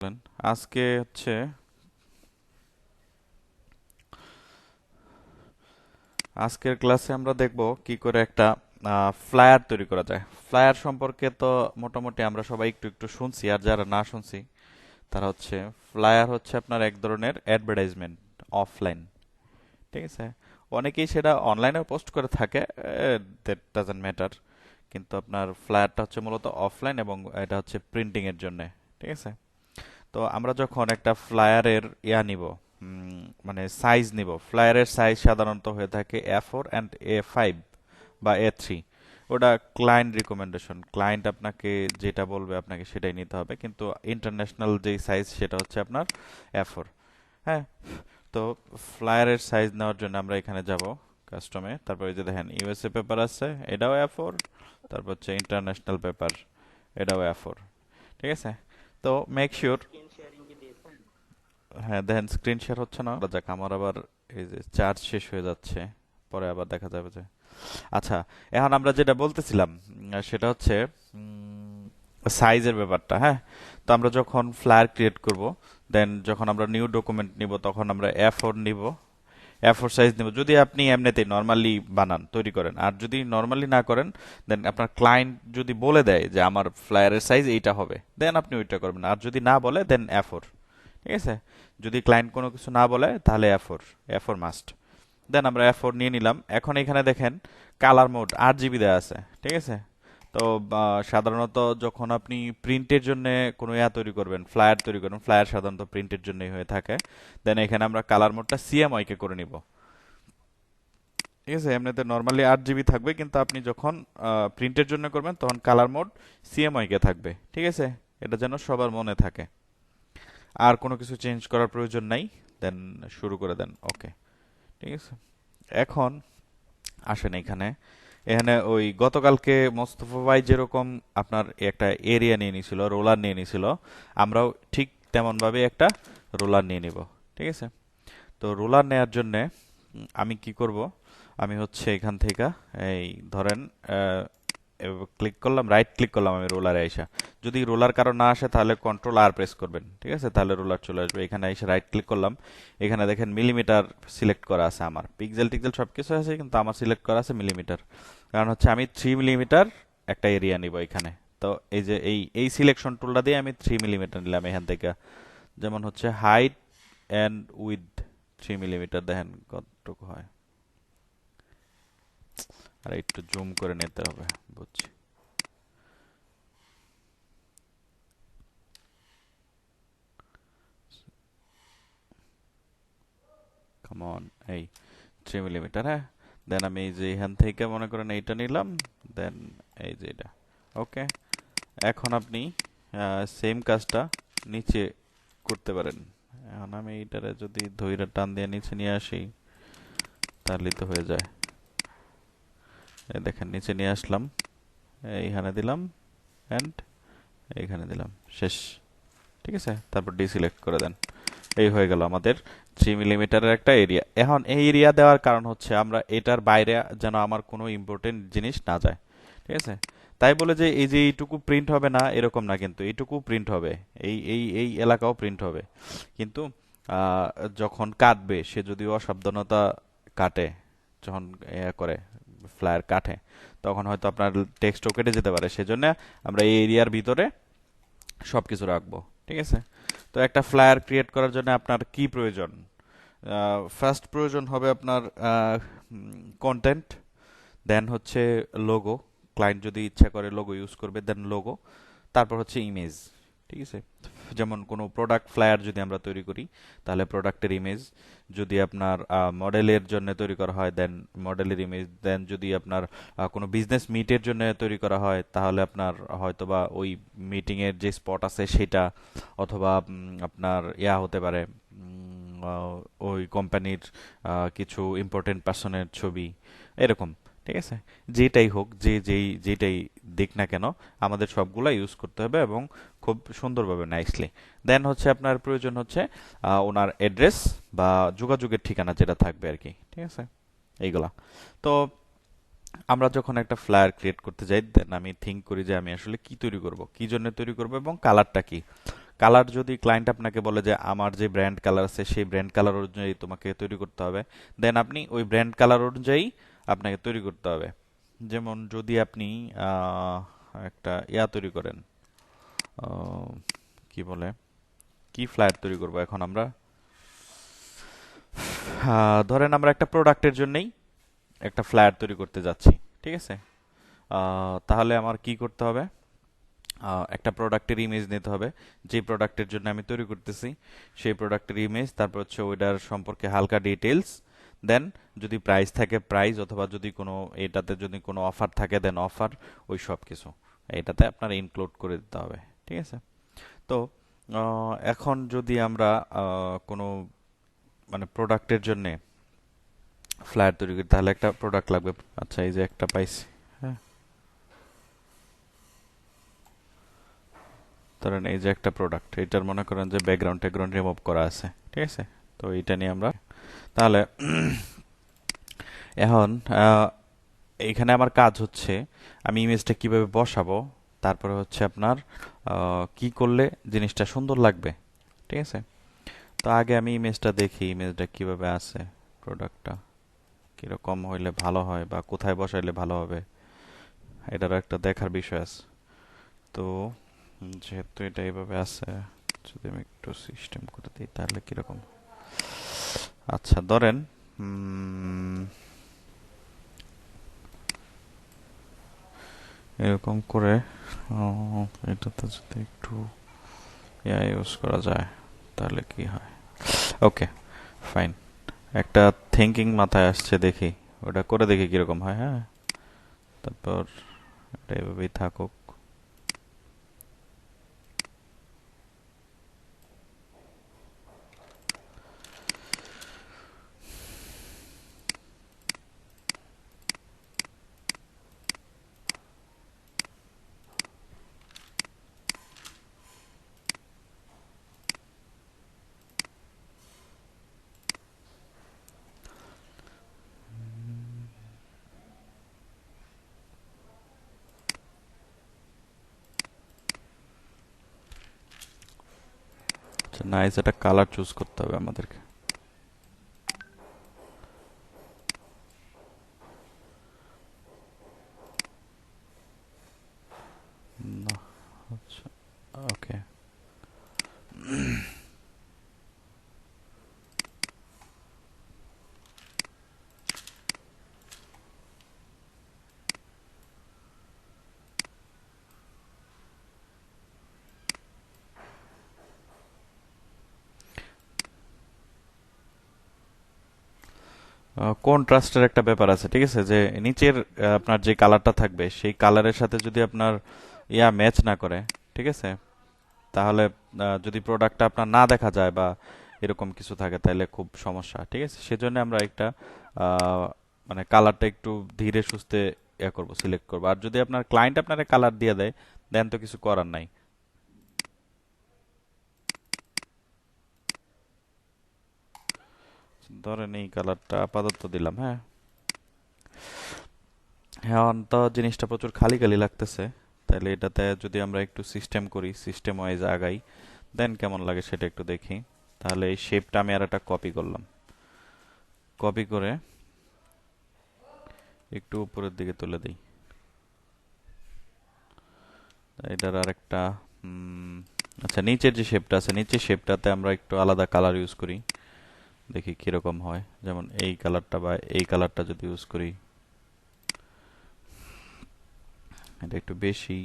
বলেন। আজকে হচ্ছে আজকের ক্লাসে আমরা দেখব কি করে একটা ফ্লায়ার তৈরি করা যায়। ফ্লায়ার সম্পর্কে তো মোটামুটি আমরা সবাই একটু একটু শুনছি, আর যারা না শুনছি তারা হচ্ছে ফ্লায়ার হচ্ছে আপনার এক ধরনের অ্যাডভার্টাইজমেন্ট অফলাইন। ঠিক আছে, অনেকেই সেটা অনলাইনে পোস্ট করে থাকে, দ্যাট ডাজন্ট ম্যাটার। কিন্তু আপনার ফ্লায়ারটা হচ্ছে মূলত অফলাইন এবং এটা হচ্ছে প্রিন্টিং এর জন্য। ঠিক আছে, তো আমরা যখন একটা ফ্লায়ারের নিব, মানে সাইজ নিব, ফ্লায়ারের সাইজ সাধারণত হয়ে থাকে A4 অ্যান্ড A5 বা A3। ওটা ক্লায়েন্ট রিকমেন্ডেশন, ক্লায়েন্ট আপনাকে যেটা বলবে আপনাকে সেটাই নিতে হবে, কিন্তু ইন্টারন্যাশনাল যেই সাইজ সেটা হচ্ছে আপনার A4। হ্যাঁ, তো ফ্লায়ারের সাইজ নেওয়ার জন্য আমরা এখানে যাব কাস্টমে, তারপর এই যে দেখেন ইউএসএ পেপার আছে, এটাও A4। তারপর হচ্ছে ইন্টারন্যাশনাল পেপার, এটাও A4। ঠিক আছে, তো মেক শিওর। হ্যাঁ দেখেন স্ক্রিন শেয়ার হচ্ছে না, যাক আমার আবার এই যে চার্জ শেষ হয়ে যাচ্ছে, পরে আবার দেখা যাবে যে। আচ্ছা, এখন আমরা যেটা বলতেছিলাম সেটা হচ্ছে সাইজের ব্যাপারটা। হ্যাঁ, তো আমরা যখন ফ্লায়ার ক্রিয়েট করব, দেন যখন আমরা নিউ ডকুমেন্ট নিব তখন আমরা A4 নিব, A4 সাইজ নিব। যদি আপনি এমনিতেই নর্মালি বানান তৈরি করেন, আর যদি নর্মালি না করেন, দেন আপনার ক্লায়েন্ট যদি বলে দেয় যে আমার ফ্লায়ারের সাইজ এইটা হবে, দেন আপনি ওইটা করবেন। আর যদি না বলে দেন A4। ঠিক আছে, যদি ক্লায়েন্ট কোনো কিছু না বলে তাহলে A4, A4 মাস্ট। দেন আমরা A4 নিয়ে নিলাম। এখন এখানে দেখেন কালার মোড 8 GB দেওয়া আছে। ঠিক আছে, তো সাধারণত যখন আপনি প্রিন্টের জন্য কোনো তৈরি করবেন, ফ্লায়ার তৈরি করবেন, ফ্লায়ার সাধারণত প্রিন্টের জন্যই হয়ে থাকে। দেন এখানে আমরা কালার মোডটা CMYK করে নিব। ঠিক আছে, এমনিতে নর্মালি 8 GB থাকবে, কিন্তু আপনি যখন প্রিন্টের জন্য করবেন তখন কালার মোড CMYK থাকবে। ঠিক আছে, এটা যেন সবার মনে থাকে। আর কোনো কিছু চেঞ্জ করার প্রয়োজন নাই। দেন শুরু করে দেন, ওকে। ঠিক আছে, এখন আসেন এখানে। এখানে ওই গতকালকে মোস্তফা ভাই যেরকম আপনার একটা এরিয়া নিয়ে নিছিল, রোলার নিয়ে নিছিল, আমরাও ঠিক তেমন ভাবে একটা রোলার নিয়ে নিব। ঠিক আছে, তো রোলার নেয়ার জন্য আমি কি করব, আমি হচ্ছে এখান থেকে এই ধরেন ক্লিক করলাম, রাইট ক্লিক করলাম আমি রোলারে আইসা। যদি রোলার কারো না আসে তাহলে Ctrl+R প্রেস করবেন। ঠিক আছে, তাহলে রোলার চলে আসবে। এখানে এসে রাইট ক্লিক করলাম, এখানে দেখেন মিলিমিটার সিলেক্ট করা আছে, আমার পিক্সেল টিক্সেল সবকিছু আছে, কিন্তু আমার সিলেক্ট করা আছে মিলিমিটার। কারণ হচ্ছে আমি 3 মিলিমিটার একটা এরিয়া নিব এখানে। তো এই যে এই এই সিলেকশন টুলটা দিয়ে আমি 3 মিলিমিটার নিলাম এখান থেকে। যেমন হচ্ছে হাইট অ্যান্ড উইথ 3 মিলিমিটার, দেখেন কতটুকু হয়। আর একটু জুম করে নিতে হবে, বুঝছি। কামন, এই 3 মিলিমিটার। হ্যাঁ, দেন আমি এই যে এখান থেকে মনে করেন এইটা নিলাম, দেন এই যে এটা, ওকে। এখন আপনি সেম কাজটা নিচে করতে পারেন। এখন আমি এইটারে যদি ধইরা টান দিয়ে নিচে নিয়ে আসি তাহলে তো হয়ে যায়। এই দেখেন নিচে নিয়ে আসলাম, এইখানে দিলাম এন্ড এইখানে দিলাম, শেষ। ঠিক আছে, তারপর ডিসিলেক্ট করে দেন। এই হয়ে গেল আমাদের 3 মিলিমিটারের একটা এরিয়া। এখন এই এরিয়া দেওয়ার কারণ হচ্ছে আমরা এটার বাইরে যেন আমার কোনো ইম্পর্টেন্ট জিনিস না যায়। ঠিক আছে, তাই বলে যে এই যে এইটুকু প্রিন্ট হবে না এরকম না, কিন্তু এইটুকু প্রিন্ট হবে, এই এই এই এলাকাও প্রিন্ট হবে। কিন্তু আহ, যখন কাটবে সে যদি অসাবধানতা কাটে, যখন করে ফ্লায়ার কাটে, তখন হয়তো আপনার টেক্সটও কেটে যেতে পারে। সেজন্য আমরা এই এরিয়ার ভিতরে সবকিছু রাখবো। ঠিক আছে, তো একটা ফ্লায়ার ক্রিয়েট করার জন্য আপনার কি প্রয়োজন? ফার্স্ট প্রয়োজন হবে আপনার কন্টেন্ট, দেন হচ্ছে লোগো, ক্লায়েন্ট যদি ইচ্ছা করে লোগো ইউজ করবে, দেন লোগো। তারপর হচ্ছে ইমেজ। ঠিক আছে, যেমন কোনো প্রোডাক্ট ফ্লায়ার যদি আমরা তৈরি করি তাহলে প্রোডাক্টের ইমেজ, যদি আপনার মডেলের জন্য তৈরি করা হয় দেন মডেলের ইমেজ, দেন যদি আপনার কোনো বিজনেস মিটের জন্য তৈরি করা হয় তাহলে আপনার হয়তোবা ওই মিটিং এর যে স্পট আছে সেটা, অথবা আপনার হতে পারে ওই কোম্পানির কিছু ইম্পর্টেন্ট পার্সনের ছবি, এরকম। ঠিক আছে, যেটাই হোক, যেটাই দিক না কেন, আমাদের সবগুলা ইউজ করতে হবে এবং খুব সুন্দরভাবে নাইসলি। দেন হচ্ছে আপনার প্রয়োজন হচ্ছে ওনার অ্যাড্রেস বা যোগাযোগের ঠিকানা যেটা থাকবে আর কি। ঠিক আছে, এইগুলা। তো আমরা যখন একটা ফ্লায়ার ক্রিয়েট করতে যাই, দেন আমি থিঙ্ক করি যে আমি আসলে কি তৈরি করব, কি জন্য তৈরি করব এবং কালারটা কি। কালার যদি ক্লায়েন্ট আপনাকে বলে যে আমার যে ব্র্যান্ড কালার আছে সেই ব্র্যান্ড কালার অনুযায়ী তোমাকে তৈরি করতে হবে, দেন আপনি ওই ব্র্যান্ড কালার অনুযায়ী আপনাকে তৈরি করতে হবে। যেমন যদি আপনি আহ, একটা ইয়া তৈরি করেন, আহ, কি বলে, কি ফ্লায়ার তৈরি করব এখন আমরা, ধরেন আমরা একটা প্রোডাক্টের জন্যই একটা ফ্লায়ার তৈরি করতে যাচ্ছি, ঠিক আছে? তাহলে আমার কি করতে হবে, একটা প্রোডাক্টের ইমেজ নিতে হবে, যে প্রোডাক্টের জন্য আমি তৈরি করতেছি সেই প্রোডাক্টের ইমেজ, তারপর হচ্ছে ওইটার সম্পর্কে হালকা ডিটেলস, দেন যদি প্রাইস থাকে প্রাইস, অথবা যদি কোনো এটাতে যদি কোনো অফার থাকে দেন অফার, ওই সব কিছু এটাতে আপনার ইনক্লুড করে দিতে হবে, ঠিক আছে? তো এখন যদি আমরা কোনো মানে প্রোডাক্টের জন্য ফ্ল্যাট তৈরি করি তাহলে একটা প্রোডাক্ট লাগবে। আচ্ছা, এই যে একটা পাইছি, হ্যাঁ, ধরেন এই যে একটা প্রোডাক্ট, এটার মনে করেন যে ব্যাকগ্রাউন্ড ট্যাকগ্রাউন্ড রিমুভ করা আছে, ঠিক আছে? তো এটা নিয়ে আমরা তাহলে এখন এইখানে আমার কাজ হচ্ছে আমি ইমেজটা কিভাবে বসাবো, তারপরে হচ্ছে আপনার কি করলে জিনিসটা সুন্দর লাগবে, ঠিক আছে? তো আগে আমি ইমেজটা দেখি, ইমেজটা কিভাবে আছে, প্রোডাক্টটা কিরকম হইলে ভালো হয় বা কোথায় বসাইলে ভালো হবে, এটারও একটা দেখার বিষয় আছে। তো যেহেতু এটা এইভাবে আছে, যদি আমি একটু সিস্টেম করে দিই তাহলে কিরকম, আচ্ছা ধরেন এরকম করে এটাতে যদি একটু ইয়া ইউজ করা যায় তাহলে কি হয়। ওকে, ফাইন, একটা থিঙ্কিং মাথায় আসছে, দেখি ওটা করে দেখি কিরকম হয়, হ্যাঁ? তারপর এটা এভাবেই থাকুক। আচ্ছা, নাইস, একটা কালার চুজ করতে হবে আমাদেরকে। না, আচ্ছা, ওকে। কন্ট্রাস্টের একটা ব্যাপার আছে, ঠিক আছে? যে নিচের আপনার যে কালারটা থাকবে সেই কালারের সাথে যদি আপনার ইয়া ম্যাচ না করে, ঠিক আছে, তাহলে যদি প্রোডাক্টটা আপনার না দেখা যায় বা এরকম কিছু থাকে তাহলে খুব সমস্যা, ঠিক আছে? সেজন্য আমরা একটা আহ, মানে কালারটা একটু ধীরে সুস্থে ইয়া করব, সিলেক্ট করব। আর যদি আপনার ক্লায়েন্ট আপনার কালার দিয়ে দেয় দেন তো কিছু করার নাই। ধরেন এই কালারটা আপাতত দিলাম, হ্যাঁ। হ্যাঁ, তো জিনিসটা প্রচুর খালি খালি লাগতেছে, তাহলে এটাতে যদি আমরা একটু সিস্টেম করি, সিস্টেম ওয়াইজ আগাই, দেন কেমন লাগে সেটা একটু দেখি। তাহলে এই শেপটা আমি আর একটা কপি করলাম, কপি করে একটু উপরের দিকে তুলে দিই। এটার আর একটা আচ্ছা, নিচের যে শেপটা আছে নিচের শেপটাতে আমরা একটু আলাদা কালার ইউজ করি, দেখি কিরকম হয়। যেমন এই কালারটা বা এই কালারটা যদি ইউজ করি, এটা একটু বেশি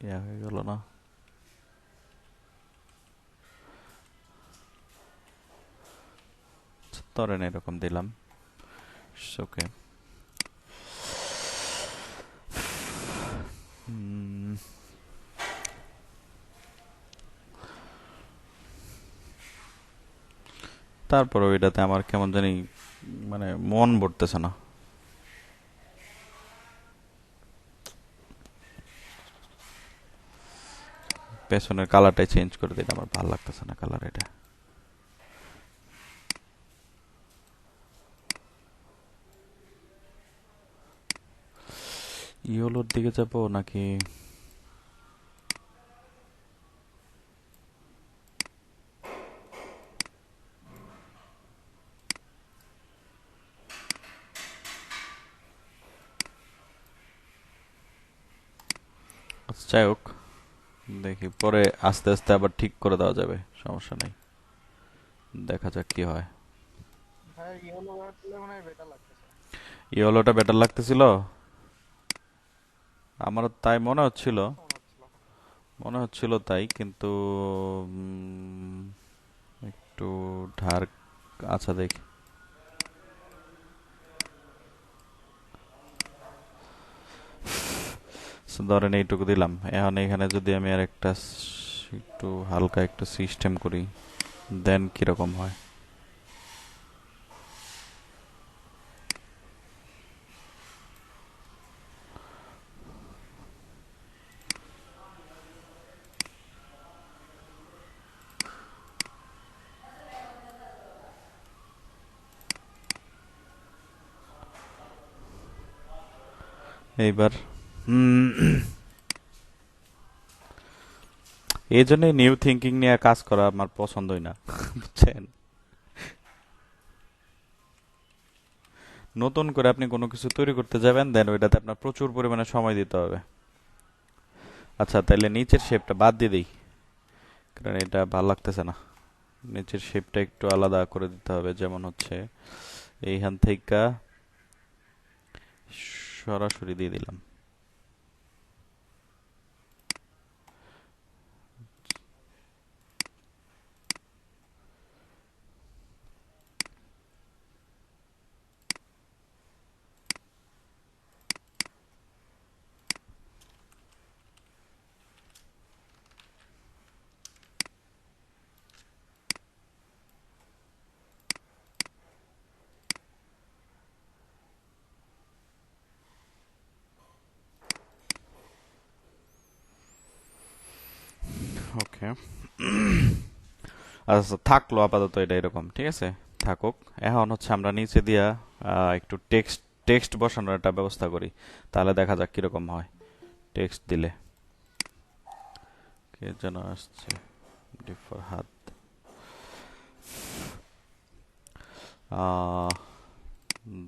ইয়া হয়ে গেল না? আচ্ছা, ধরেন এরকম দিলাম, ওকে। তারপর ওইটাতে আমার কেমন জানি মানে মন ভরতেছে না। পেছনের কালারটাই চেঞ্জ করে দিলে আমার ভালো লাগতেছে না কালার এটা। ইয়েলোর দিকে যাব নাকি? যাই হোক, দেখি পরে আস্তে আস্তে আবার ঠিক করে দেওয়া যাবে, সমস্যা নেই, দেখা যাক কি হয়। ভাই ইয়েলো কালারটা মনে হয় বেটার লাগতেছে। ইয়েলোটা বেটার লাগতেছিল, আমারও তাই মনে হচ্ছিল, আমার কাছে মনে হচ্ছিল। তাই, কিন্তু উম, একটু ডার্ক, আচ্ছা দেখি। So, ধরেন এইটুকু দিলাম, এখন এখানে যদি আমি আর একটা একটু হালকা একটা সিস্টেম করি, দেন কিরকম হয়। এইবার এই জন্যই নিউ থিঙ্কিং নিয়ে কাজ করা আমার পছন্দই না, বুঝছেন। নতুন করে আপনি কোনো কিছু তৈরি করতে যাবেন, দেন ওইটাতে আপনার প্রচুর পরিমাণে সময় দিতে হবে। আচ্ছা, তাহলে নিচের শেপটা বাদ দিয়ে দিই, কারণ এটা ভালো লাগতেছে না। নিচের শেপটা একটু আলাদা করে দিতে হবে, যেমন হচ্ছে এইখান থেকে সরাসরি দিয়ে দিলাম। ওকে, আচ্ছা থাকলো আপাতত এটা এরকম, ঠিক আছে, থাকুক। এখন হচ্ছে আমরা নিচে দিয়া একটু টেক্সট টেক্সট বসানোর একটা ব্যবস্থা করি, তাহলে দেখা যাক কিরকম হয় টেক্সট দিলে। কে যেন আসছে, ডি ফর হাত। আহ,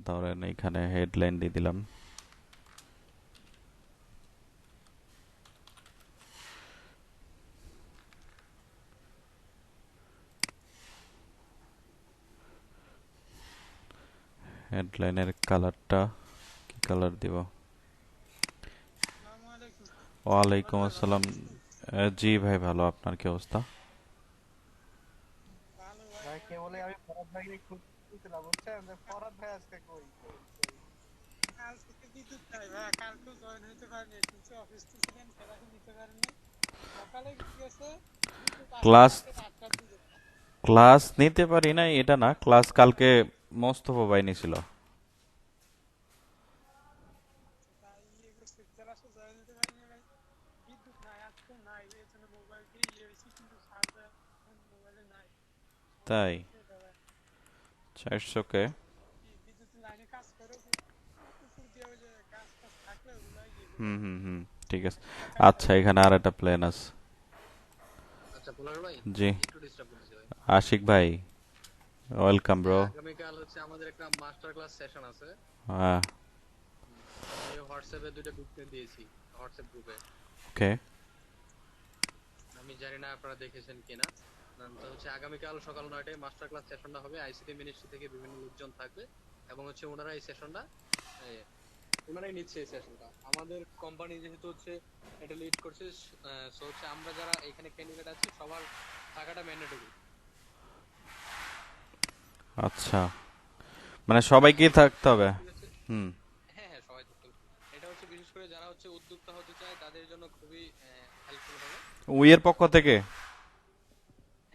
ধরেন এখানে হেডলাইন দিয়ে দিলাম। হেডলাইনের কালারটা কি কালার দিব? আসসালামু আলাইকুম। ফরাদ ওয়ালাইকুম ভাই ভালো আসসালাম। আছেন? জি ভাই, ভালো, আপনার কি অবস্থা? ভালো ভাই, ভাই কেবলই আমি ফরাদ ভাইকে খুঁজতেছিলাম, বুঝছেন যে ফরাদ ভাই আজকে কই কই কই। আজকে বিদ্যুৎ নাই ভাই, কালকেও জয়েন হইতে পারেনি, শুনছি অফিসে ছিলেন সেরকম নিতে পারেননি। সকালে গেছে বিদ্যুৎ আসতে ক্লাস আসতে 8টার দিকে। ক্লাস নিতে পারি নাই এটা না, ক্লাস কালকে মোস্তফা ভাই নিছিল। আচ্ছা, তাই ইয়ে করছে ক্লাসে জয়েন হইতে পারিনি ভাই। বিদ্যুৎ নাই, আজকে নাই, এই জন্য মোবাইল দিয়ে ইয়ে হয়েছি, কিন্তু চার্জার মোবাইলে নাই। সমস্যা তাই? হচ্ছে এটা ভাই। It's okay. কি বিদ্যুৎ লাইনে কাজ করে উপর দিয়ে ওই যে গাছ টাছ থাকলে ওগুলা ইয়ে করে হুম দেয়, হুম হুম, ঠিক আছে। একটা কাজ আচ্ছা, করে দেয়। এখানে আর একটা প্ল্যান আছে। আচ্ছা পোলার ভাই, জি, একটু ডিস্টার্ব করতেছি ভাই। আশিক ভাই, ওয়েলকাম যে ব্রো। আগামীকাল হচ্ছে আমাদের একটা মাস্টার ক্লাস সেশন আছে। হ্যাঁ। আমি হোয়াটসঅ্যাপে দুইটা গ্রুপ দিয়েছি, হোয়াটসঅ্যাপ গ্রুপে। ওকে। আমি জানি না আপনারা দেখেছেন কিনা। তো হচ্ছে আগামীকাল সকাল 9টায় মাস্টার ক্লাস সেশনটা হবে, আইসিটি মিনিস্ট্রি থেকে বিভিন্ন লোকজন থাকবে এবং হচ্ছে ওনারা এই সেশনটা ওনারাই নিচ্ছে এই সেশনটা। আমাদের কোম্পানি যেহেতু হচ্ছে এটা লিড করছে, সো হচ্ছে আমরা যারা এখানে ক্যান্ডিডেট আছি সবার থাকাটা ম্যান্ডেটরি। আচ্ছা, মানে সবাইকেই থাকতে হবে। ঠিক আছে। হুম। হ্যাঁ হ্যাঁ, সবাই থাকতে হবে। এটা হচ্ছে বিশেষ করে যারা হচ্ছে উদ্যোক্তা হতে চায় তাদের জন্য খুবই হেল্পফুল হবে। উইয়ের পক্ষ থেকে?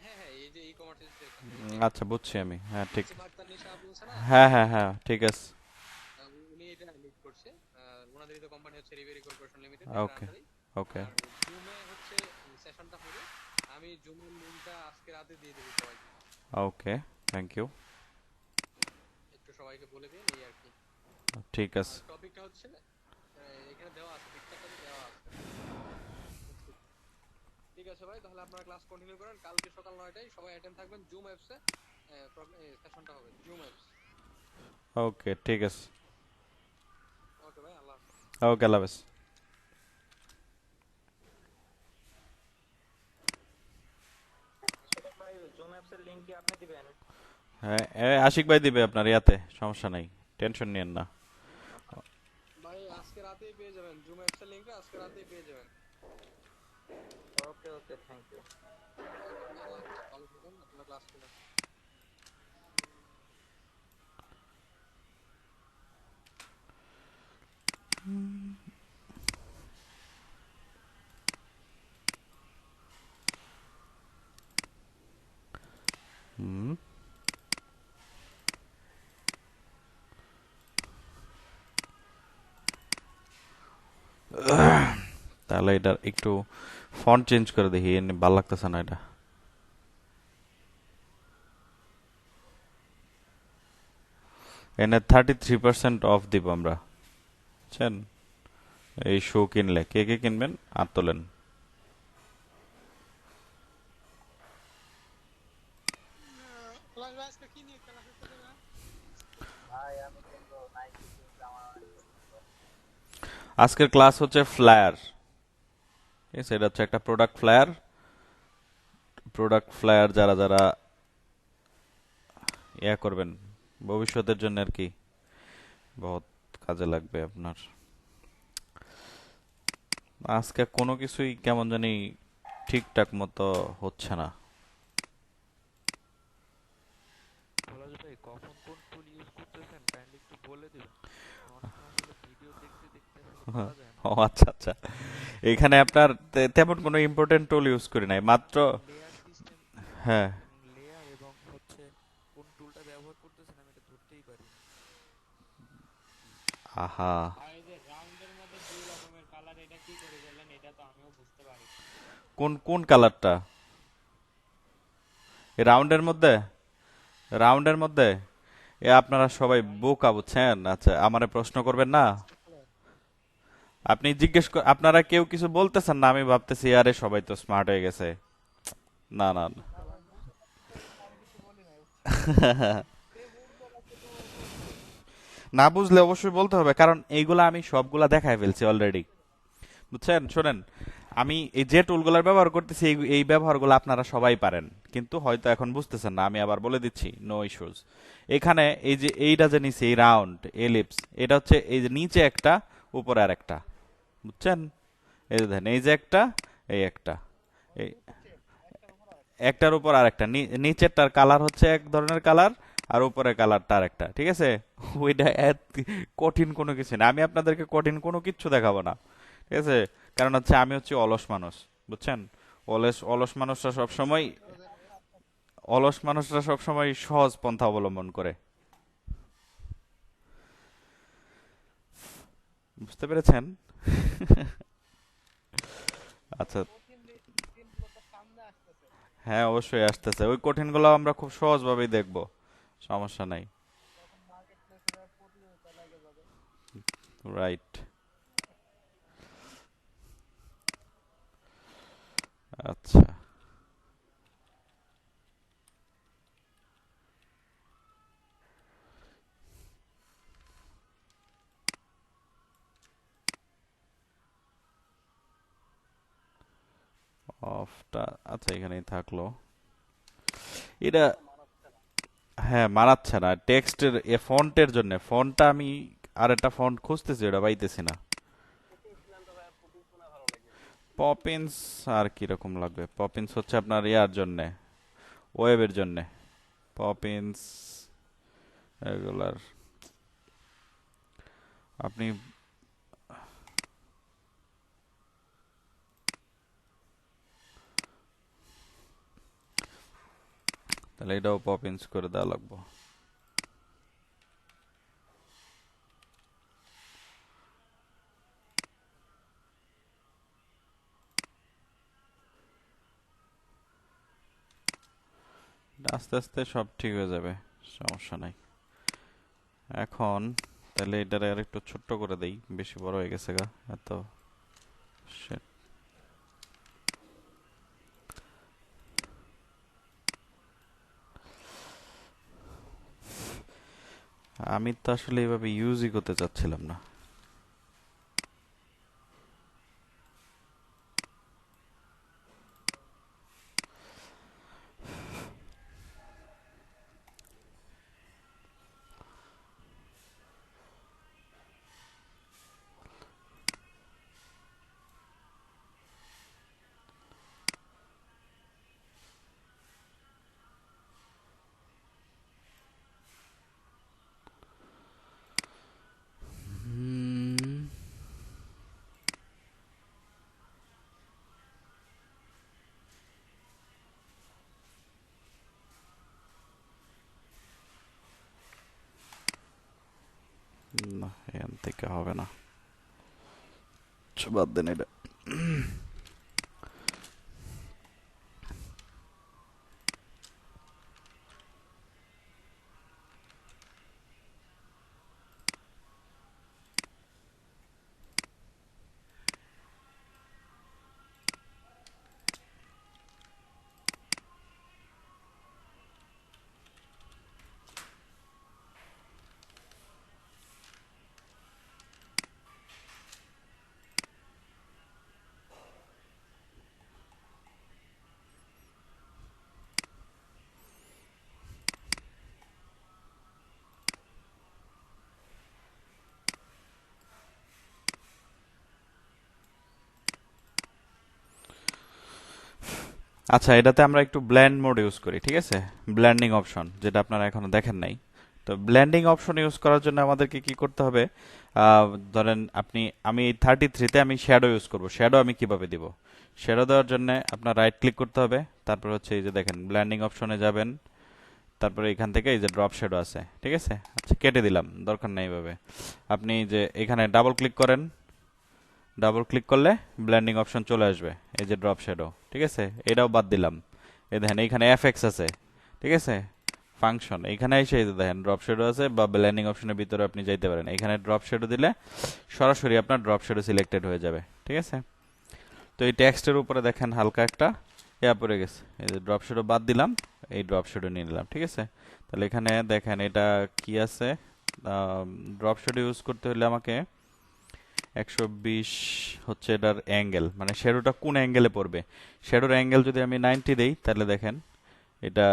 হ্যাঁ হ্যাঁ, এই যে ই কমার্সের যে এখান থেকে আচ্ছা, বুঝছি আমি, হ্যাঁ ঠিক। নাসিম আক্তার নিশা আপু আছে না, হ্যাঁ হ্যাঁ হ্যাঁ, ঠিক আছে। উনি এটা লিড করছে। ওনাদেরই তো কোম্পানি হচ্ছে রিভেরি কর্পোরেশন লিমিটেড, এটার ওকে। আন্ডারেই। ওকে। আর জুমে হচ্ছে সেশনটা হবে। আমি জুমের লিঙ্কটা আজকে রাতে দিয়ে দেবো সবাইকে। ওকে, থ্যাংক ইউ। একটু সবাইকে বলে দিন এই আর কি। ঠিক আর আছে। টপিকটা হচ্ছে এখানে দেওয়া আছে, পিকচারটাতে দেওয়া আছে। ঠিক আছে ভাই, তাহলে আপনারা ক্লাস কন্টিনিউ করেন। কালকে সকাল 9টায় সবাই অ্যাটেন্ড থাকবেন জুম অ্যাপসে। সেশনটা হবে জুম অ্যাপস। ওকে, ঠিক আছে। ওকে ভাই, আল্লাহ হাফেজ। ওকে, আল্লাহ হাফেজ। অ্যাপসের লিংক কি আপনি দিবেন? হ্যাঁ, আশিক ভাই দিবে আপনার ইয়াতে, সমস্যা নাই, টেনশন নিয়েন না। ভাই আজকে রাতেই পেয়ে যাবেন, জুম অ্যাপসের লিংকটা আজকে রাতেই পেয়ে যাবেন। ওকে ওকে, থ্যাংক ইউ। আচ্ছা, ভালো থাকুন, আপনার ক্লাস করুন। হুম, তাহলে এটা একটু ফন্ট চেঞ্জ করে দেখি, ভালো লাগতেছে না এটা। এনে 33% অফ দিব আমরা, বুঝছেন? এই শো কিনলে কে কে কিনবেন আর তোলেন। পলাশ ভাই আজকে কি নিয়ে খেলা করতে দেবেন? ভাই আমি কিন্তু নাইকি কিনতে আমার অনেক পছন্দ। আজকের ক্লাস হচ্ছে ফ্লায়ার, ঠিক আছে? এটা হচ্ছে একটা প্রোডাক্ট ফ্লায়ার। প্রোডাক্ট ফ্লায়ার যারা যারা ইয়া করবেন ভবিষ্যতের জন্য আর কি, বহুত কাজে লাগবে আপনার। আজকে কোনো কিছুই কেমন জানি ঠিকঠাক মতো হচ্ছে না। পলাশ ভাই, কখন কোন টুল ইউজ করতেছেন কাইন্ডলি একটু বলে দিবেন? অনেক সময় আসলে ভিডিও দেখতে দেখতে আসলে পারা যায় না। ও আচ্ছা আচ্ছা, এখানে আপনার তেমন কোনো ইম্পর্টেন্ট টুল ইউজ করি নাই, মাত্র লেয়ার সিস্টেম কি, হ্যাঁ। লেয়ার এবং হচ্ছে কোন টুলটা ব্যবহার করতেছেন আমি এটা ধরতেই পারি না। আহা, আর এই যে রাউন্ডের মধ্যে দুই রকমের কালার, এটা কি করে বললেন? এটা তো আমিও বুঝতে পারি। কোন কোন কালারটা? রাউন্ডের মধ্যে, রাউন্ডের মধ্যে আপনারা সবাই বোকা, বুঝছেন? আচ্ছা, আমারে প্রশ্ন করবেন না, আপনি আপনারা কেউ কিছু বলতেছেন না, আমি ভাবতেছি আরে সবাই তো স্মার্ট হয়ে গেছে। না না না। না ভাই, আমি কিছু বলি নাই। যে বুঝবো না সে তো বলবে। না বুঝলে অবশ্যই বলতে হবে, কারণ এইগুলা আমি সবগুলা দেখাই ফেলছি অলরেডি, বুঝছেন? শোনেন, আমি এই যে টুলগুলার ব্যবহার করতেছি এই ব্যবহারগুলো আপনারা সবাই পারেন, কিন্তু হয়তো এখন বুঝতেছেন না। আমি আবার বলে দিচ্ছি, নো ইস্যুস। এখানে এই যে এইটা যে নিচে এই রাউন্ড এলিপস, এটা হচ্ছে এই যে নিচে একটা উপরে আর একটা, বুঝছেন? এই যে দেখেন, এই যে একটা, এই একটা, এই একটার উপর আর একটা, নিচেরটার কালার হচ্ছে এক ধরনের কালার, আর উপরের কালারটা আর একটা, ঠিক আছে? ওইটা কঠিন কোনো কিছু না, আমি আপনাদেরকে কঠিন কোনো কিচ্ছু দেখাবো না, ঠিক আছে? কারণ হচ্ছে আমি হচ্ছে অলস মানুষ, বুঝছেন? অলস অলস মানুষরা সবসময়, অলস মানুষরা সবসময় সহজ পন্থা অবলম্বন করে, বুঝতে পেরেছেন? আচ্ছা, কঠিন দিনগুলো তো সামনে আসতেছে। হ্যাঁ অবশ্যই আসতেছে, ওই কঠিনগুলো আমরা খুব সহজভাবেই দেখব, সমস্যা নাই। তখন মার্কেট প্লেসের প্রতিযোগিতা লেগে যাবে। রাইট, আচ্ছা। অফটা আচ্ছা এখানেই থাকলো। এটা হ্যাঁ মানাচ্ছে না টেক্সটের এ ফন্টের জন্য, ফন্টটা আমি আর একটা ফন্ট খুঁজতেছি, ওটা পাইতেছি না। পপিন্স আর কিরকম লাগবে? পপিন্স হচ্ছে আপনার ইয়ার জন্যে, ওয়েবের জন্যে। পপিন্স এগুলার আপনি তাহলে এটাও পপিন্স করে দেওয়া লাগবে। আস্তে আস্তে সব ঠিক হয়ে যাবে, সমস্যা নাই। এখন তাহলে এটারে আর একটু ছোট্ট করে দেই, বেশি বড় হয়ে গেছে গা এত। Shit. আমি তো আসলে এইভাবে ইউজই করতে চাচ্ছিলাম না। না, এখান থেকে হবে না, বাদ দেন এটা। আচ্ছা, এটাতে আমরা একটু ব্লেন্ড মোড ইউজ করি, ঠিক আছে? ব্লেন্ডিং অপশন, যেটা আপনারা এখনো দেখেন নাই। তো ব্লেন্ডিং অপশন ইউজ করার জন্য আমাদেরকে কি করতে হবে? ধরেন আমি 33-তে আমি শ্যাডো ইউজ করব। শ্যাডো আমি কিভাবে দিব? শ্যাডো দেওয়ার জন্য আপনার রাইট ক্লিক করতে হবে, তারপর হচ্ছে এই যে দেখেন ব্লেন্ডিং অপশনে যাবেন, তারপরে এখান থেকে এই যে ড্রপ শ্যাডো আছে, ঠিক আছে? আচ্ছা, কেটে দিলাম, দরকার নাই এইভাবে। আপনি যে এখানে ডাবল ক্লিক করেন, ডাবল ক্লিক করলে ব্লেন্ডিং অপশন চলে আসবে, এই যে ড্রপ শ্যাডো, ঠিক আছে? এটাও বাদ দিলাম। এই দেখেন এইখানে এফএক্স আছে, ঠিক আছে? ফাংশন এখানে এসে এই যে দেখেন ড্রপ শ্যাডো আছে, বা ব্লেন্ডিং অপশনের ভিতরে আপনি যাইতে পারেন। এখানে ড্রপ শ্যাডো দিলে সরাসরি আপনার ড্রপ শ্যাডো সিলেক্টেড হয়ে যাবে, ঠিক আছে? তো এই টেক্সটের উপরে দেখেন হালকা একটা ইয়া পড়ে গেছে, এই যে ড্রপ শ্যাডো বাদ দিলাম, এই ড্রপ শ্যাডো নিয়ে নিলাম, ঠিক আছে? তাহলে এখানে দেখেন এটা কি আছে, ড্রপ শ্যাডো ইউজ করতে হলে আমাকে 120 হচ্ছে এটার অ্যাঙ্গেল, মানে শ্যাডোটা কোন অ্যাঙ্গেলে পড়বে। শ্যাডোর অ্যাঙ্গেল যদি আমি 90 দেই, তাহলে দেখেন এটা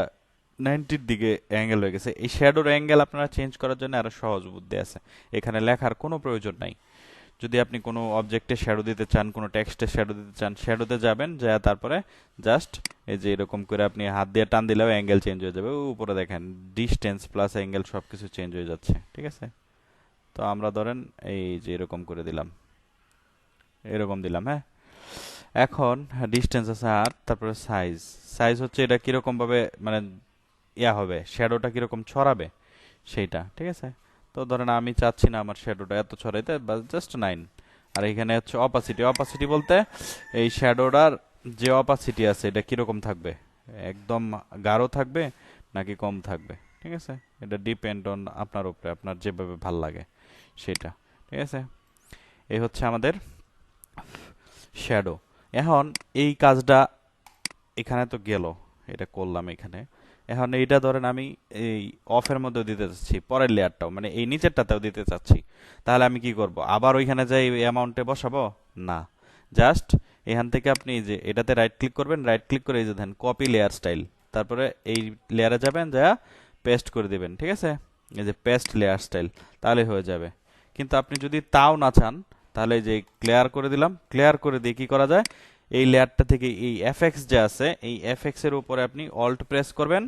90-র দিকে অ্যাঙ্গেল হয়ে গেছে। এই শ্যাডোর অ্যাঙ্গেল আপনারা চেঞ্জ করার জন্য আরো সহজ বুদ্ধি আছে, এখানে লেখার কোনো প্রয়োজন নাই। যদি আপনি কোনো অবজেক্টে শ্যাডো দিতে চান, কোনো টেক্সটে শ্যাডো দিতে চান, শ্যাডোতে যাবেন, যা তারপরে জাস্ট এই যে এরকম করে আপনি হাত দিয়ে টান দিলেও অ্যাঙ্গেল চেঞ্জ হয়ে যাবে। উপরে দেখেন ডিসটেন্স প্লাস অ্যাঙ্গেল সবকিছু চেঞ্জ হয়ে যাচ্ছে, ঠিক আছে? তো আমরা ধরেন এই যে এরকম করে দিলাম, এরকম দিলাম, হ্যাঁ। এখন ডিসটেন্স আছে 8, তারপরে সাইজ। সাইজ হচ্ছে এটা কিরকম ভাবে মানে ইয়া হবে, শ্যাডোটা কিরকম ছড়াবে সেইটা, ঠিক আছে? তো ধরেন আমি চাচ্ছি না আমার শ্যাডোটা এত ছড়াইতে, জাস্ট 9। আর এখানে হচ্ছে অপাসিটি। অপাসিটি বলতে এই শ্যাডোটার যে অপাসিটি আছে এটা কিরকম থাকবে, একদম গাঢ় থাকবে নাকি কম থাকবে, ঠিক আছে? এটা ডিপেন্ড অন আপনার উপরে, আপনার যেভাবে ভাল লাগে সেটা, ঠিক আছে? এই হচ্ছে আমাদের শ্যাডো। এখন এই কাজটা এখানে তো গেল, এটা করলাম এখানে। এখন এইটা ধরেন আমি এই অফের মধ্যেও দিতে চাচ্ছি, পরের লেয়ারটাও মানে এই নিচেরটাতেও দিতে চাচ্ছি, তাহলে আমি কি করব? আবার ওইখানে যাই অ্যামাউন্টে বসাবো না, জাস্ট এখান থেকে আপনি যে এটাতে রাইট ক্লিক করবেন, রাইট ক্লিক করে এই যে দেন কপি লেয়ার স্টাইল, তারপরে এই লেয়ারে যাবেন, যা পেস্ট করে দিবেন, ঠিক আছে? এই যে পেস্ট লেয়ার স্টাইল, তাহলে হয়ে যাবে। কিন্তু আপনি যদি তাও না চান, তাহলে যে ক্লিয়ার করে দিলাম, ক্লিয়ার করে দিয়ে কি করা যায়, এই লেয়ারটা থেকে এই এফএক্স যে আছে, এই এফএক্স এর উপরে আপনি অল্ট প্রেস করবেন,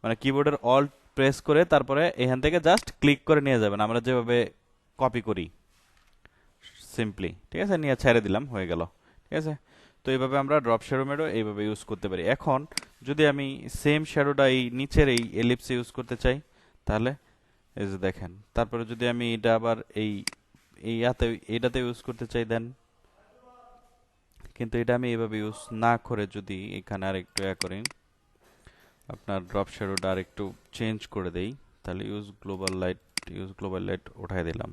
মানে কিবোর্ডের অল্ট প্রেস করে তারপরে এখান থেকে জাস্ট ক্লিক করে নিয়ে যাবেন, আমরা যেভাবে কপি করি সিম্পলি, ঠিক আছে? নিয়ে ছেড়ে দিলাম, হয়ে গেল, ঠিক আছে? তো এইভাবে আমরা ড্রপ শ্যাডো মেডো এইভাবে ইউজ করতে পারি। এখন যদি আমি সেম শ্যাডোটা এই নিচের এই এলিপসে ইউজ করতে চাই, তাহলে এই যে দেখেন, তারপরে যদি আমি এটা আবার এই এইটাতে ইউজ করতে চাই দেন, কিন্তু এটা আমি এইভাবে ইউজ না করে যদি এখানে আর একটু করি, আপনার ড্রপ শ্যাডোটা আর একটু চেঞ্জ করে দেই, তাহলে ইউজ গ্লোবাল লাইট উঠাই দিলাম,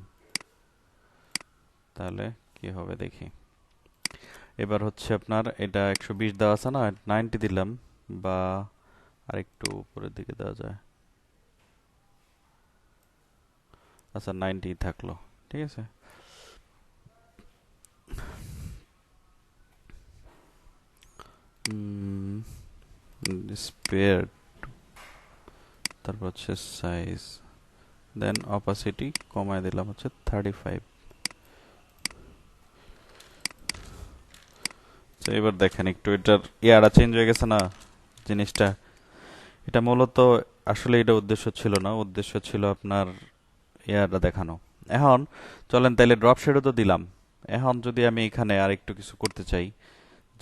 তাহলে কি হবে দেখি। এবার হচ্ছে আপনার এটা 120 দেওয়া আছে না, 90 দিলাম, বা আর একটু উপরের দিকে দেওয়া যায়, আচ্ছা 90 থাকলো, ঠিক আছে? স্পেয়ার, তারপর হচ্ছে সাইজ, দেন অপাসিটি কমায় দিলাম হচ্ছে 35। এবার দেখেন একটু এটার ইয়াটা চেঞ্জ হয়ে গেছে না জিনিসটা। এটা মূলত আসলে এটা উদ্দেশ্য ছিল না, উদ্দেশ্য ছিল আপনার ইয়াটা দেখানো। এখন চলেন তাইলে ড্রপ শ্যাডো তো দিলাম, এখন যদি আমি এখানে আর একটু কিছু করতে চাই,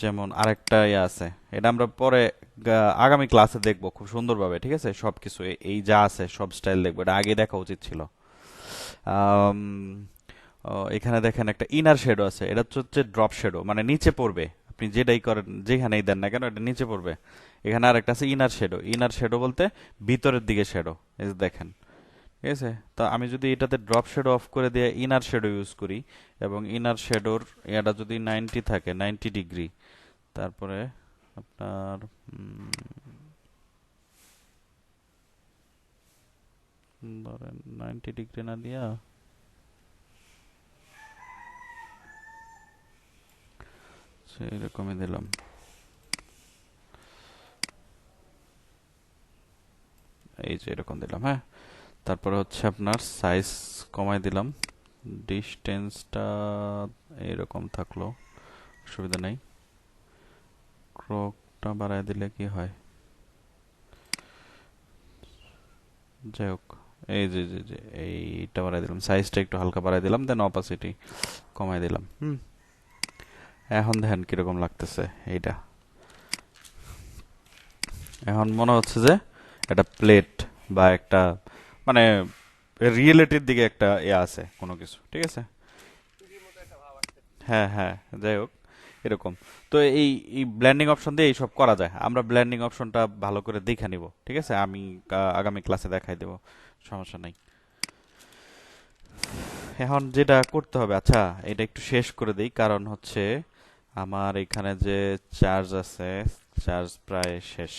যেমন আরেকটা ইয়ে আছে, এটা আমরা পরে আগামী ক্লাসে দেখবো খুব সুন্দরভাবে, ঠিক আছে? সবকিছু এই যা আছে সব স্টাইল দেখবো, এটা আগে দেখা উচিত ছিল। আম, এখানে দেখেন একটা ইনার শেডো আছে, এটা হচ্ছে ড্রপ শেডো, মানে নিচে পড়বে। আপনি যেটাই করেন, যেখানেই দেন না কেন, এটা নিচে পড়বে। এখানে আর একটা আছে ইনার শেডো। ইনার শেডো বলতে ভিতরের দিকে শেডো, এই যে দেখেন। ঠিক আছে, তো আমি যদি এটাতে ড্রপ শেডো অফ করে দিয়ে ইনার শেডো ইউজ করি, এবং ইনার শেডোর এটা যদি 90 থাকে, 90 ডিগ্রি, তারপরে আপনার ধরেন 90 ডিগ্রি না দিয়া সেরকমই দিলাম। এই যে এরকম দিলাম, হ্যাঁ। তারপরে হচ্ছে আপনার সাইজ কমাই দিলাম, ডিস্টেন্সটা এইরকম থাকলো, অসুবিধা নেই। ক্রকটা বাড়ায় দিলে কি হয়, যাই হোক। এই যে যে যে এইটা বাড়াই দিলাম, সাইজটা একটু হালকা বাড়াই দিলাম, দেন অপাসিটি কমাই দিলাম। এখন দেখেন কিরকম লাগতেছে এইটা। এখন মনে হচ্ছে যে একটা প্লেট বা একটা, মানে রিয়েলিটির দিকে একটা আছে কোনো কিছু, ঠিক আছে। হ্যাঁ হ্যাঁ, যাই হোক এরকম। তো এই এই ব্লেন্ডিং অপশন দিয়ে এইসব করা যায়। আমরা ব্লেন্ডিং অপশনটা ভালো করে দেখে নিব, ঠিক আছে। আমি আগামী ক্লাসে দেখাই দেব, সমস্যা নাই। এখন যেটা করতে হবে, আচ্ছা এটা একটু শেষ করে দেই, কারণ হচ্ছে আমার এখানে যে চার্জ আছে, চার্জ প্রায় শেষ,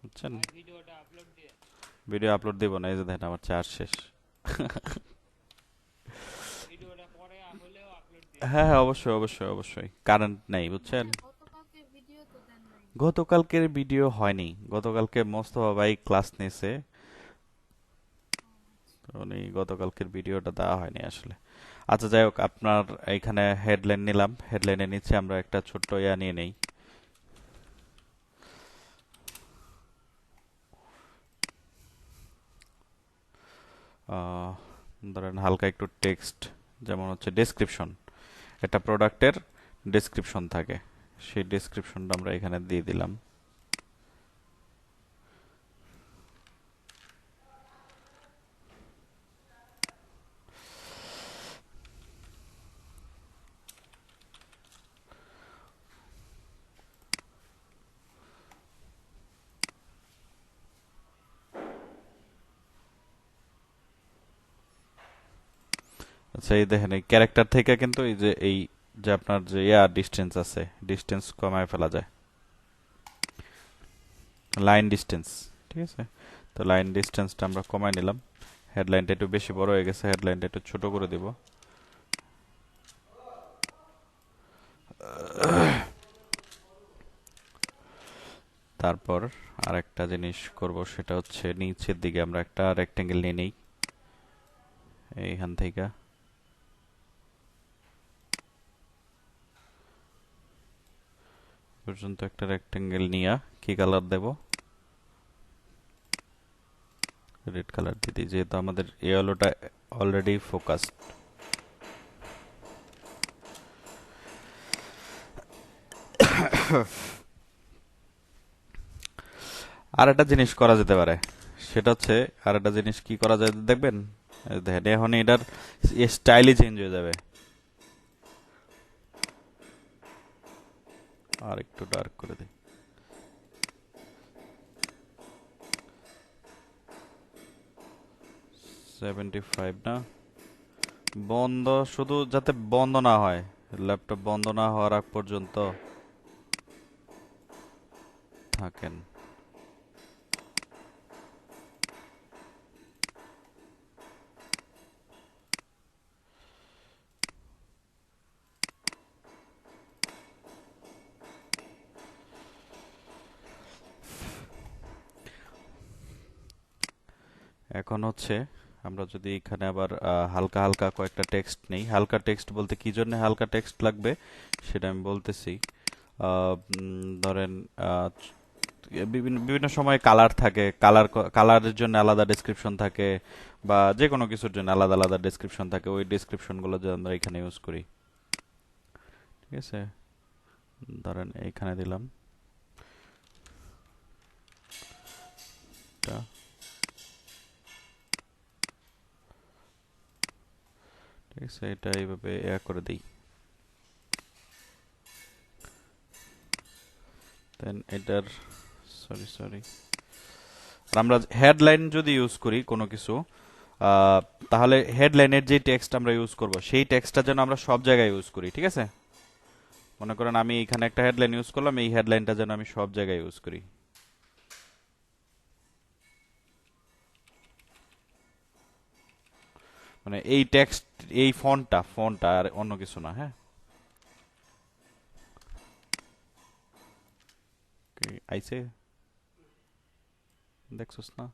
বুঝছেন। ভাই ভিডিওটা আপলোড দিয়ে ভিডিও আপলোড দিব না, এই যে দেখেন আমার চার্জ শেষ। ভিডিওটা পরে হলেও আপলোড দিয়ে হ্যাঁ হ্যাঁ, অবশ্যই অবশ্যই অবশ্যই, কারেন্ট নেই, বুঝছেন। আচ্ছা গতকালকে ভিডিও তো দেন নাই। গতকালকের ভিডিও হয়নি, গতকালকে মোস্তফা ভাই ক্লাস নিয়েছে, উনি গতকালকের ভিডিওটা দেওয়া হয়নি আসলে। আচ্ছা যাই হোক, আপনার এখানে হেডলাইন নিলাম, হেডলাইনের নিচে আমরা একটা ছোট্ট ইয়া নিয়ে নেই। ধরেন হালকা একটু টেক্সট, যেমন হচ্ছে ডেসক্রিপশন, একটা প্রোডাক্টের ডেসক্রিপশন থাকে, সেই ডেসক্রিপশনটা আমরা এখানে দিয়ে দিলাম। আচ্ছা এই দেখেন, এই ক্যারেক্টার থেকে কিন্তু এই যে যে আপনার যে ডিস্টেন্স আছে, ডিস্টেন্স কমায় ফেলা যায়, লাইন ডিস্টেন্স, ঠিক আছে। তো লাইন ডিস্টেন্সটা আমরা কমায় নিলাম। হেডলাইনটা একটু বেশি বড় হয়ে গেছে, হেডলাইনটা একটু ছোট করে দিব। তারপর আরেকটা জিনিস করব, সেটা হচ্ছে নিচের দিকে আমরা একটা রেক্টেঙ্গেল নিয়ে নেই এইখান থেকে। পর্যন্ত একটা রেক্টেঙ্গেল নিয়ে কি কালার দেব, রেড কালার দিয়ে দিই, যেহেতু আমাদের এই আলোটা অলরেডি ফোকাসড। আর একটা জিনিস করা যেতে পারে, সেটা হচ্ছে, আর একটা জিনিস কি করা যায় দেখবেন, এই দেখেন এখন এটার স্টাইলই চেঞ্জ হয়ে যাবে। আর একটু ডার্ক করে দিই, 75 না, বন্ধ, শুধু যাতে বন্ধ না হয়, ল্যাপটপ বন্ধ না হওয়ার আগ পর্যন্ত থাকেন। এখন হচ্ছে আমরা যদি এখানে আবার হালকা হালকা কয়েকটা টেক্সট নেই, হালকা টেক্সট বলতে কি জন্য হালকা টেক্সট লাগবে সেটা আমি বলতেছি। ধরেন বিভিন্ন বিভিন্ন সময় কালার থাকে, কালারের জন্য আলাদা ডেসক্রিপশন থাকে, বা যে কোনো কিছুর জন্য আলাদা আলাদা ডেসক্রিপশন থাকে, ওই ডেসক্রিপশনগুলো যে আমরা এখানে ইউজ করি, ঠিক আছে। ধরেন এইখানে দিলাম এটা, ঠিক আছে, এটা এইভাবে করে দিই। দেন এটার সরি আর আমরা হেডলাইন যদি ইউজ করি কোনো কিছু, তাহলে হেডলাইনের যে টেক্সট আমরা ইউজ করব সেই টেক্সটটা যেন আমরা সব জায়গায় ইউজ করি। ঠিক আছে, মনে করেন আমি এখানে একটা হেডলাইন ইউজ করলাম, এই হেডলাইনটা যেন আমি সব জায়গায় ইউজ করি। মানে এই টেক্সট, এই ফন্টটা আর অন্য কিছু না। হ্যাঁ, আইছে, দেখছস না?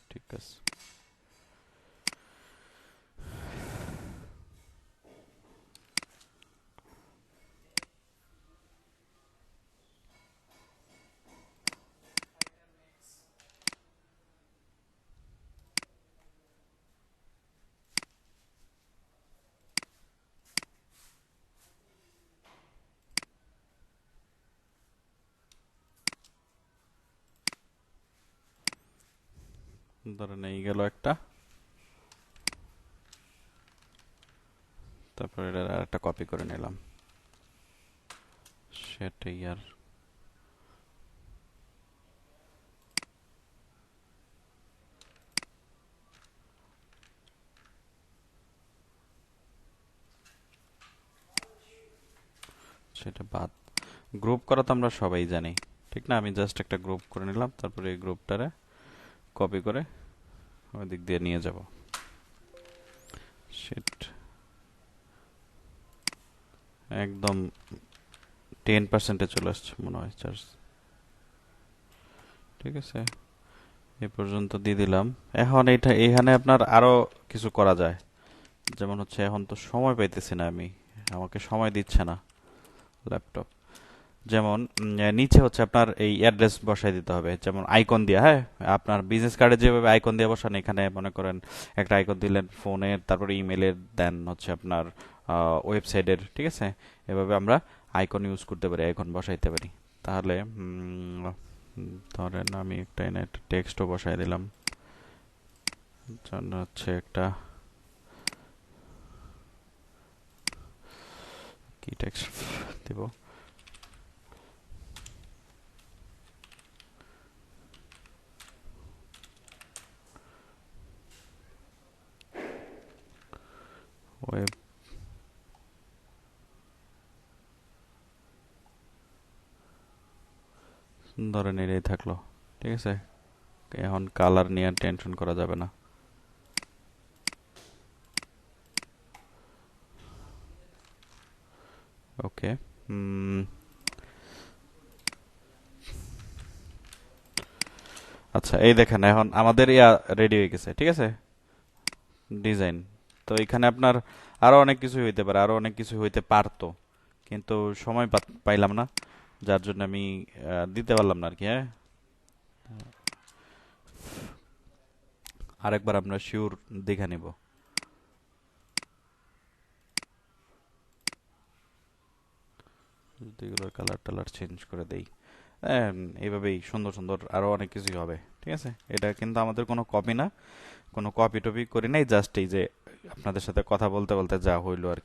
ঠিক আছে, ধরেন এই গেল একটা, তারপর এটা আর একটা কপি করে নিলাম, সেটাই আর সেটা বাদ। গ্রুপ করা তো আমরা সবাই জানি, ঠিক না? আমি জাস্ট একটা গ্রুপ করে নিলাম, তারপরে এই গ্রুপটারে কপি করে ওই দিক দিয়ে নিয়ে যাব। শিট, একদম 10% চলে আসছে মনে হয় চার্জ। ঠিক আছে, এই পর্যন্ত দিয়ে দিলাম। এখন এখানে আপনার আরো কিছু করা যায়, যেমন হচ্ছে এখন তো সময় পাইতেছি না আমি, আমাকে সময় দিচ্ছে না ল্যাপটপ। যেমন নিচে হচ্ছে আপনার এই অ্যাড্রেস বসাই দিতে হবে, যেমন আইকন দিয়ে। হ্যাঁ, আপনার বিজনেস কার্ডে যেভাবে আইকন দিয়ে বসান, এখানে মনে করেন একটা আইকন দিলেন ফোনের, তারপরে ইমেলের, দেন হচ্ছে আপনার ওয়েবসাইটের। ঠিক আছে, এভাবে আমরা আইকন ইউজ করতে পারি, আইকন বসাইতে পারি। তাহলে ধরেন আমি একটা এনে একটা টেক্সটও বসাই দিলাম, জন্য হচ্ছে একটা কি টেক্সট দিব, ওয়েব ধরেন এটাই থাকলো। ঠিক আছে, এখন কালার নিয়ে টেনশন করা যাবে না। ওকে, আচ্ছা এই দেখেন এখন আমাদের রেডি হয়ে গেছে। ঠিক আছে, ডিজাইন। তো এখানে আপনার আরো অনেক কিছু হইতে পারে, আরো অনেক কিছু হইতে পারতো, কিন্তু সময় পাইলাম না, যার জন্য আমি দিতে পারলাম না আর কি। হ্যাঁ, আরেকবার আমরা শিওর দেখে নিব। যদি এগুলোর কালার টালার চেঞ্জ করে দেই, এইভাবেই সুন্দর সুন্দর আরো অনেক কিছুই হবে। ঠিক আছে, এটা কিন্তু আমাদের কোনো কপি না, কোনো কপি টপি করি নাই, জাস্ট এই যে আপনাদের সাথে কথা বলতে বলতে যা হইলো আর কি।